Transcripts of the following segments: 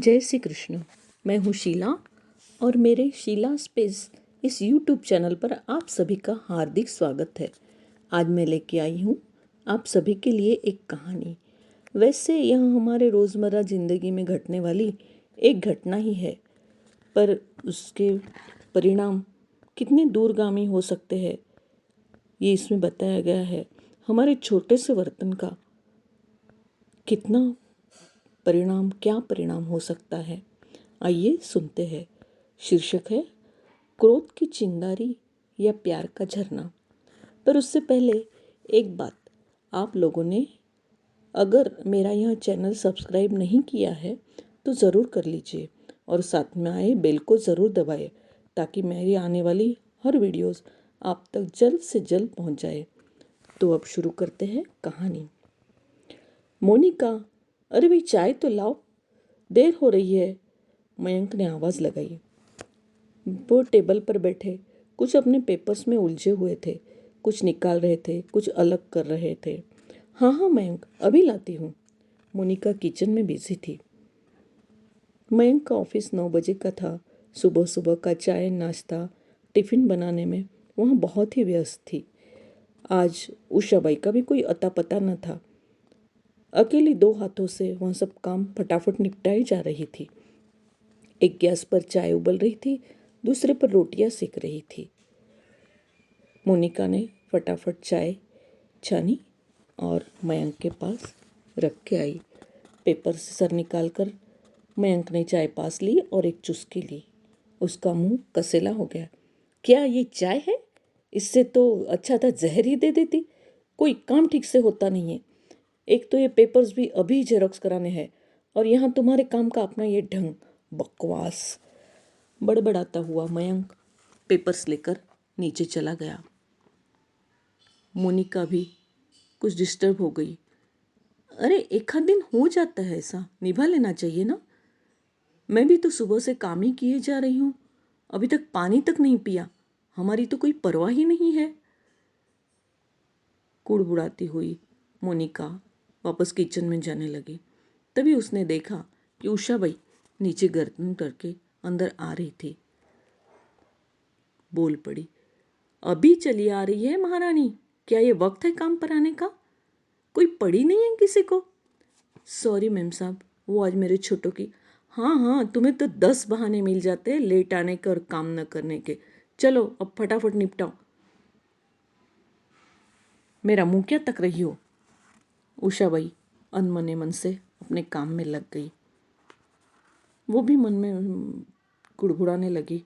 जय श्री कृष्ण। मैं हूँ शीला और मेरे शीला स्पेस इस यूट्यूब चैनल पर आप सभी का हार्दिक स्वागत है। आज मैं लेके आई हूँ आप सभी के लिए एक कहानी। वैसे यह हमारे रोज़मर्रा ज़िंदगी में घटने वाली एक घटना ही है, पर उसके परिणाम कितने दूरगामी हो सकते हैं ये इसमें बताया गया है। हमारे छोटे से वर्तन का कितना क्या परिणाम हो सकता है, आइए सुनते हैं। शीर्षक है क्रोध की चिंगारी या प्यार का झरना। पर उससे पहले एक बात, आप लोगों ने अगर मेरा यह चैनल सब्सक्राइब नहीं किया है तो ज़रूर कर लीजिए और साथ में आए बेल को ज़रूर दबाएं ताकि मेरी आने वाली हर वीडियोस आप तक जल्द से जल्द पहुंच जाए। तो अब शुरू करते हैं कहानी। मोनिका, अरे भाई चाय तो लाओ, देर हो रही है, मयंक ने आवाज़ लगाई। वो टेबल पर बैठे कुछ अपने पेपर्स में उलझे हुए थे, कुछ निकाल रहे थे, कुछ अलग कर रहे थे। हाँ हाँ मयंक, अभी लाती हूँ। मोनिका किचन में बिजी थी। मयंक का ऑफिस 9 बजे का था। सुबह सुबह का चाय नाश्ता टिफ़िन बनाने में वहाँ बहुत ही व्यस्त थी। आज उषाबाई का भी कोई अता पता न था। अकेली 2 हाथों से वह सब काम फटाफट निपटाई जा रही थी। एक गैस पर चाय उबल रही थी, दूसरे पर रोटियां सेक रही थी। मोनिका ने फटाफट चाय छानी और मयंक के पास रख के आई। पेपर से सर निकालकर मयंक ने चाय पास ली और एक चुस्की ली। उसका मुंह कसेला हो गया। क्या ये चाय है? इससे तो अच्छा था जहर ही दे देती। कोई काम ठीक से होता नहीं है। एक तो ये पेपर्स भी अभी जेरोक्स कराने हैं और यहाँ तुम्हारे काम का अपना ये ढंग। बकवास। बड़बड़ाता हुआ मयंक पेपर्स लेकर नीचे चला गया। मोनिका भी कुछ डिस्टर्ब हो गई। अरे एक आध दिन हो जाता है, ऐसा निभा लेना चाहिए ना। मैं भी तो सुबह से काम ही किए जा रही हूँ, अभी तक पानी तक नहीं पिया। हमारी तो कोई परवाह ही नहीं है। कुड़बुड़ाती हुई मोनिका वापस किचन में जाने लगी। तभी उसने देखा कि उषाबाई नीचे गर्दन करके अंदर आ रही थी। बोल पड़ी, अभी चली आ रही है महारानी? क्या ये वक्त है काम पर आने का? कोई पड़ी नहीं है किसी को? सॉरी मैम साहब, वो आज मेरे छोटों की। हाँ हाँ, तुम्हें तो 10 बहाने मिल जाते हैं लेट आने के और काम न करने के। चलो अब फटाफट निपटाओ। मेरा मुंह क्या तक रही हो? उषाबाई अनमने मन से अपने काम में लग गई। वो भी मन में गुड़गुड़ाने लगी,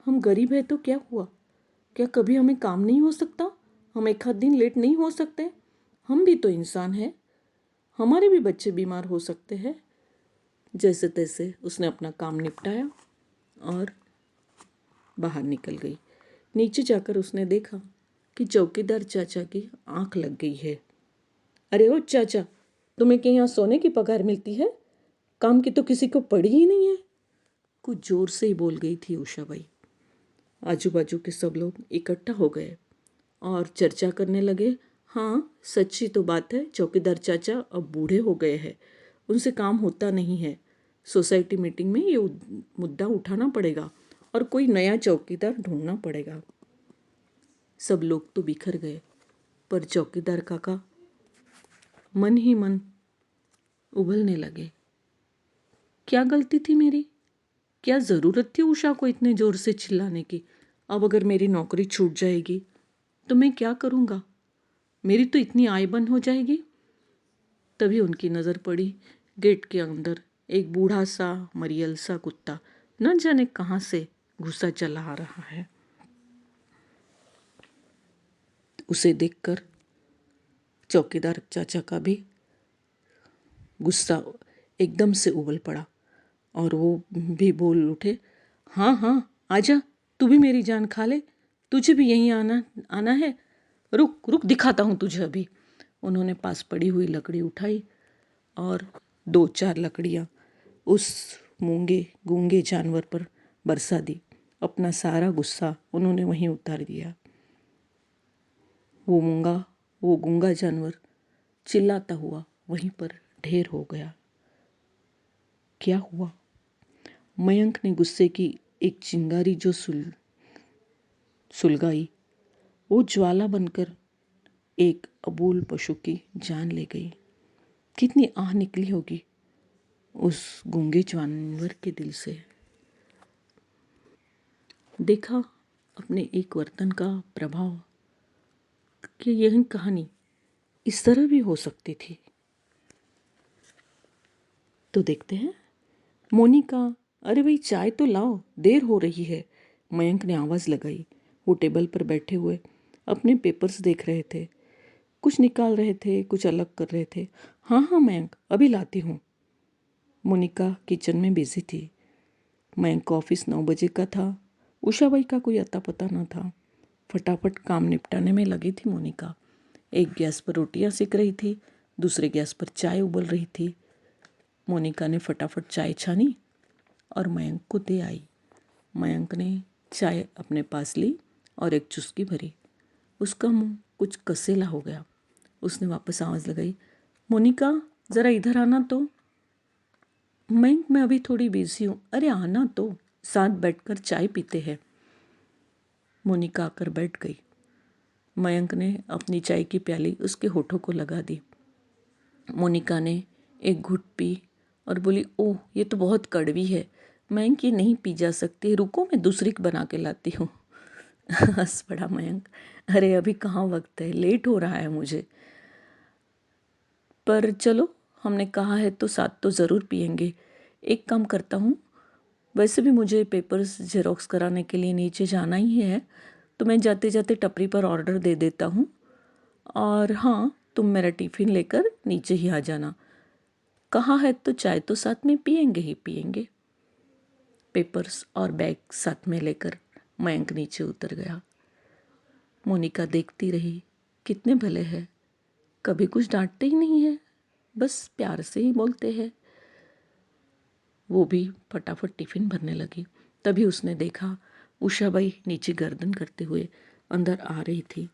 हम गरीब है तो क्या हुआ? क्या कभी हमें काम नहीं हो सकता? हम एक आध दिन लेट नहीं हो सकते? हम भी तो इंसान हैं, हमारे भी बच्चे बीमार हो सकते हैं। जैसे तैसे उसने अपना काम निपटाया और बाहर निकल गई। नीचे जाकर उसने देखा कि चौकीदार चाचा की आंख लग गई है। अरे ओ चाचा, तुम्हें क्या यहाँ सोने की पगार मिलती है? काम की तो किसी को पड़ी ही नहीं है। कुछ जोर से ही बोल गई थी उषाबाई। आजू बाजू के सब लोग इकट्ठा हो गए और चर्चा करने लगे। हाँ, सच्ची तो बात है, चौकीदार चाचा अब बूढ़े हो गए हैं, उनसे काम होता नहीं है। सोसाइटी मीटिंग में ये मुद्दा उठाना पड़ेगा और कोई नया चौकीदार ढूंढना पड़ेगा। सब लोग तो बिखर गए, पर चौकीदार काका मन ही मन उबलने लगे। क्या गलती थी मेरी? क्या ज़रूरत थी उषा को इतने ज़ोर से चिल्लाने की? अब अगर मेरी नौकरी छूट जाएगी तो मैं क्या करूँगा? मेरी तो इतनी आय बंद हो जाएगी। तभी उनकी नज़र पड़ी गेट के अंदर एक बूढ़ा सा मरियल सा कुत्ता न जाने कहाँ से घुसा चला आ रहा है। उसे देखकर चौकीदार चाचा का भी गुस्सा एकदम से उबल पड़ा और वो भी बोल उठे, हाँ हाँ आजा, तू भी मेरी जान खा ले, तुझे भी यहीं आना आना है। रुक रुक, दिखाता हूँ तुझे अभी। उन्होंने पास पड़ी हुई लकड़ी उठाई और 2-4 लकड़ियाँ उस मूंगे गूंगे जानवर पर बरसा दी। अपना सारा गुस्सा उन्होंने वहीं उतार दिया। वो गूंगा जानवर चिल्लाता हुआ वहीं पर ढेर हो गया। क्या हुआ? मयंक ने गुस्से की एक चिंगारी जो सुलगाई, वो ज्वाला बनकर एक अबोल पशु की जान ले गई। कितनी आह निकली होगी उस गूंगे जानवर के दिल से। देखा अपने एक वर्तन का प्रभाव कि यही कहानी इस तरह भी हो सकती थी। तो देखते हैं। मोनिका, अरे भाई चाय तो लाओ, देर हो रही है, मयंक ने आवाज़ लगाई। वो टेबल पर बैठे हुए अपने पेपर्स देख रहे थे, कुछ निकाल रहे थे, कुछ अलग कर रहे थे। हाँ हाँ मयंक, अभी लाती हूँ। मोनिका किचन में बिजी थी। मयंक का ऑफिस 9 बजे का था। उषाबाई का कोई अता पता न था। फटाफट काम निपटाने में लगी थी मोनिका। एक गैस पर रोटियां सेक रही थी, दूसरे गैस पर चाय उबल रही थी। मोनिका ने फटाफट चाय छानी और मयंक को दे आई। मयंक ने चाय अपने पास ली और एक चुस्की भरी। उसका मुंह कुछ कसेला हो गया। उसने वापस आवाज़ लगाई, मोनिका ज़रा इधर आना तो। मयंक, मैं अभी थोड़ी बिजी हूँ। अरे आना तो, साथ बैठकर चाय पीते हैं। मोनिका आकर बैठ गई। मयंक ने अपनी चाय की प्याली उसके होठों को लगा दी। मोनिका ने एक घुट पी और बोली, ओह ये तो बहुत कड़वी है मयंक, ये नहीं पी जा सकती, रुको मैं दूसरी बना के लाती हूँ। हंस पड़ा मयंक, अरे अभी कहाँ वक्त है, लेट हो रहा है मुझे। पर चलो, हमने कहा है तो साथ तो ज़रूर पियेंगे। एक काम करता हूँ, वैसे भी मुझे पेपर्स जेरोक्स कराने के लिए नीचे जाना ही है, तो मैं जाते जाते टपरी पर ऑर्डर दे देता हूँ। और हाँ, तुम मेरा टिफ़िन लेकर नीचे ही आ जाना। कहा है तो चाय तो साथ में पियेंगे ही पियेंगे। पेपर्स और बैग साथ में लेकर मयंक नीचे उतर गया। मोनिका देखती रही, कितने भले हैं, कभी कुछ डांटते ही नहीं है, बस प्यार से ही बोलते हैं। वो भी फटाफट टिफ़िन भरने लगी। तभी उसने देखा उषाबाई नीचे गर्दन करते हुए अंदर आ रही थी।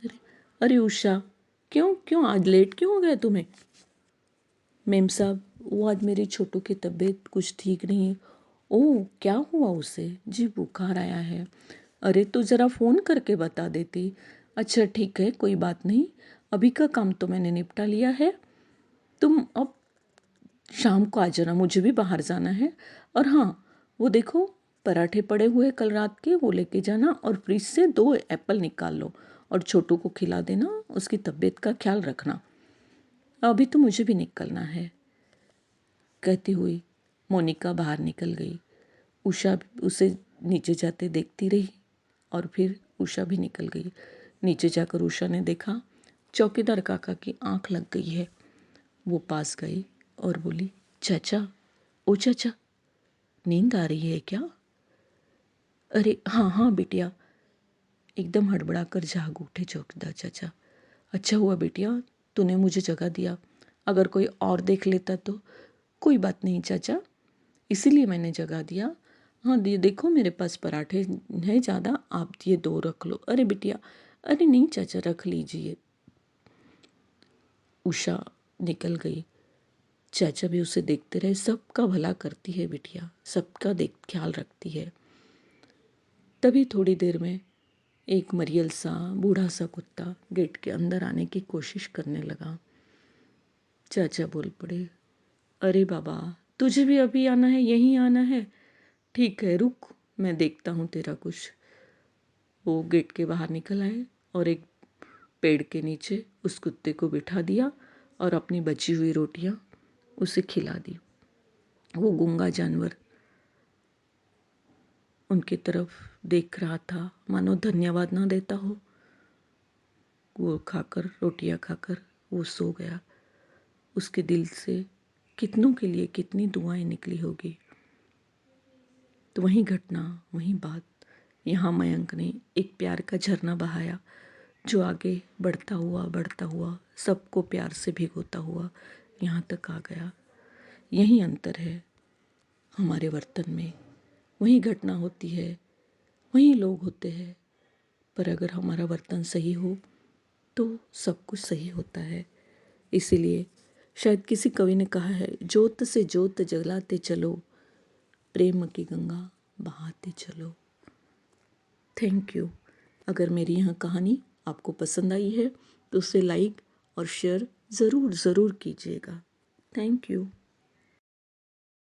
अरे अरे उषा, क्यों क्यों आज लेट क्यों हो गया तुम्हें? मेम साहब, वो आज मेरी छोटू की तबीयत कुछ ठीक नहीं। ओह, क्या हुआ उसे? जी बुखार आया है। अरे तो ज़रा फ़ोन करके बता देती। अच्छा ठीक है, कोई बात नहीं, अभी का काम तो मैंने निपटा लिया है। तुम अब शाम को आ जाना, मुझे भी बाहर जाना है। और हाँ, वो देखो पराठे पड़े हुए कल रात के, वो लेके जाना और फ्रिज से 2 एप्पल निकाल लो और छोटू को खिला देना, उसकी तबीयत का ख्याल रखना। अभी तो मुझे भी निकलना है। कहती हुई मोनिका बाहर निकल गई। उषा उसे नीचे जाते देखती रही और फिर उषा भी निकल गई। नीचे जाकर उषा ने देखा चौकीदार काका की आंख लग गई है। वो पास गई और बोली, चाचा, ओ चाचा, नींद आ रही है क्या? अरे हाँ हाँ बिटिया, एकदम हड़बड़ा कर जाग उठे चौकीदार चाचा। अच्छा हुआ बिटिया तूने मुझे जगा दिया, अगर कोई और देख लेता तो। कोई बात नहीं चाचा, इसीलिए मैंने जगा दिया। हाँ देखो मेरे पास पराठे हैं ज़्यादा, आप ये 2 रख लो। अरे बिटिया, अरे नहीं चाचा रख लीजिए। उषा निकल गई। चाचा भी उसे देखते रहे। सबका भला करती है बिटिया, सबका देख ख्याल रखती है। तभी थोड़ी देर में एक मरियल सा बूढ़ा सा कुत्ता गेट के अंदर आने की कोशिश करने लगा। चाचा बोल पड़े, अरे बाबा, तुझे भी अभी आना है, यहीं आना है? ठीक है रुक, मैं देखता हूँ तेरा कुछ। वो गेट के बाहर निकल आए और एक पेड़ के नीचे उस कुत्ते को बिठा दिया और अपनी बची हुई रोटियां उसे खिला दी। वो गूंगा जानवर उनकी तरफ देख रहा था, मानो धन्यवाद ना देता हो। वो खाकर, रोटियां खाकर वो सो गया। उसके दिल से कितनों के लिए कितनी दुआएं निकली होगी। तो वही घटना, वही बात, यहाँ मयंक ने एक प्यार का झरना बहाया जो आगे बढ़ता हुआ सबको प्यार से भिगोता हुआ यहाँ तक आ गया। यही अंतर है हमारे वर्तन में। वही घटना होती है, वही लोग होते हैं, पर अगर हमारा वर्तन सही हो तो सब कुछ सही होता है। इसीलिए शायद किसी कवि ने कहा है, जोत से जोत जलाते चलो, प्रेम की गंगा बहाते चलो। Thank you. अगर मेरी यह कहानी आपको पसंद आई है तो उसे लाइक और शेयर ज़रूर कीजिएगा। Thank you.